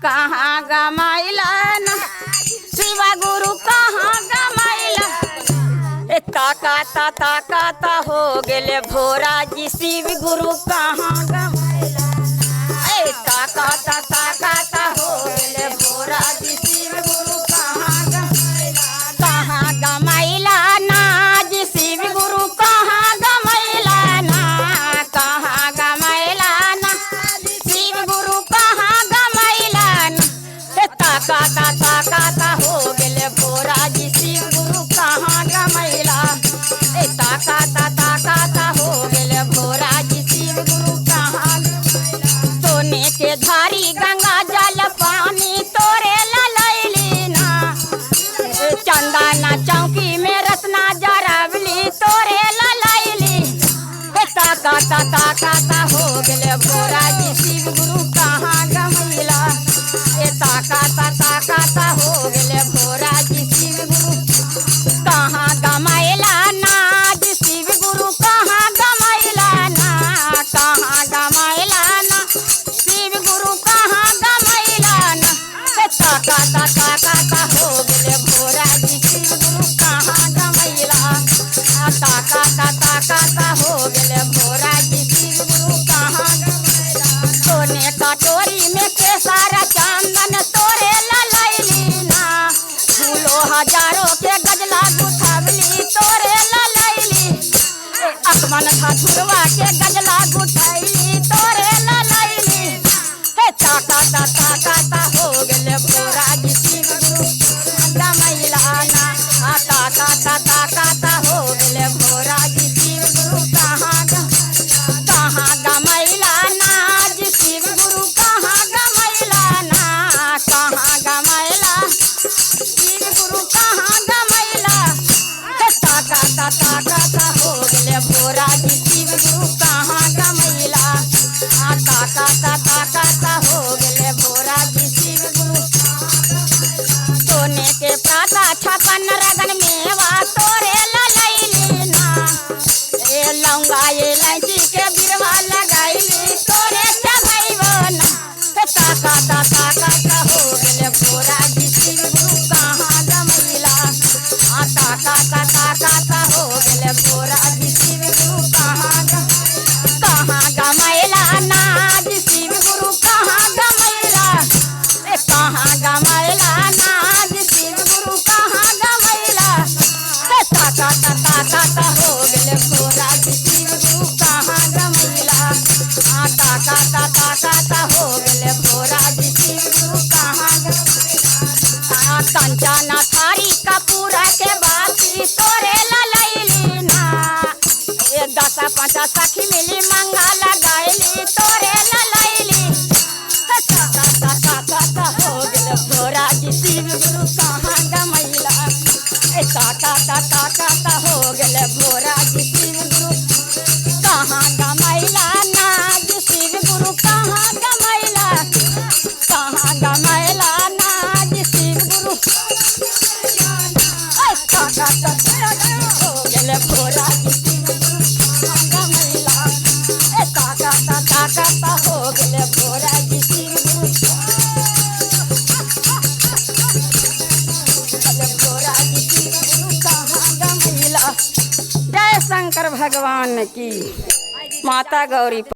कहाँ गमाइलन शिव गुरु कहाँ गमाइलन। ताकाता ताकाता हो गेले भोरा जी शिव गुरु कहाँ गमाइलन। ताकाता ताकाता हो गेले भोरा जी शिव गुरु कहाँ गमाइलन। कहाँ गमाइलन जी शिव गुरु कहाँ गमाइलन। कहाँ गमाइलन शिव गुरु कहाँ गमाइलन। ताकाता ताकाता हो गेले भोरा जी शिव गुरु कहाँ गमाइलन। ताकाता ताकाता हो गेले भोरा जी शिव गुरु कहाँ गमाइलन। सोने के धारी गंगा जल पानी तोरे ललैली ना। चंदना चौकी में रत्ना जरावली तोरे ललैली। ताकाता ताकाता हो गेले भोरा जी शिव गुरु कहाँ गमाइलन। ताकाता ताकाता हो गेले भोरा जी शिव गुरु कहाँ गमाइलन। जी शिव गुरु कहाँ गमाइलन। कहाँ गमाइलन शिव गुरु कहाँ गमाइलन। ताकाता ताकाता हो गेले भोरा जी शिव गुरु कहाँ गमाइलन। ताकाता ताकाता हो गेले भोरा जी शिव गुरु कहाँ गमाइलन। सोने कटोरी में केसर चंदन तोरे ललैली ना। फूलो हजारों के गजला गुथावली तोरे ललैली। अकमन धतुरवा के गजला गुथैली तोरे ललैली। ताकाता ताकाता हो गेले भोरा जी शिव गुरु गमाइलन। ताकाता ताकाता हो गेले भोरा जी शिव गुरु कहाँ गमाइलन। जी शिव गुरु कहाँ गमाइलन। कहाँ गमाइलन शिव गुरु कहाँ गमाइलन। ताकाता ताकाता हो गेले भोरा जी शिव गुरु कहाँ गमाइलन। ताकाता ताकाता हो गेले भोरा जी शिव गुरु। सोने के प्राता छपन रगन मेवा तोरे ललैली ना। लौंगा इलायची के बिरवा लगाइली तोरे चढ़ैबन। ताकाता ताकाता हो गेले भोरा जी शिव गुरु कहाँ गमाइलन। ताकाता ताकाता हो गेले भोरा जी शिव गुरु कहाँ गमाइलन। जी शिव गुरु कहाँ गमाइलन। कहाँ गमाइलन जी शिव गुरु कहाँ गमाइलन। ताकाता ताकाता हो गेले भोरा जी शिव गुरु कहाँ गमाइलन। ताकाता ताकाता हो गेले भोरा जी शिव गुरु कहाँ गमाइलन। कंचना थारी कपूरा के बाती तोरे ललैली ना। 10-5 सखी मिली मंगा लगाइली तोरे ललैली। ताकाता ताकाता हो गेले भोरा जी शिव गुरु कहाँ गमाइलन। ताकाता ताकाता हो गेले भोरा जी शिव गुरु कहाँ गमाइलन। जी शिव गुरु कहाँ गमाइलन। कहाँ गमाइलन जी शिव गुरु। ताकाता हो गेले भोरा जी शिव गुरु कहाँ गमाइलन। ताकाता ताकाता हो गेले भोरा जी शिव गुरु भोरा जी शिव गुरु कहाँ गमाइलन। जय शंकर भगवान की। माता गौरी।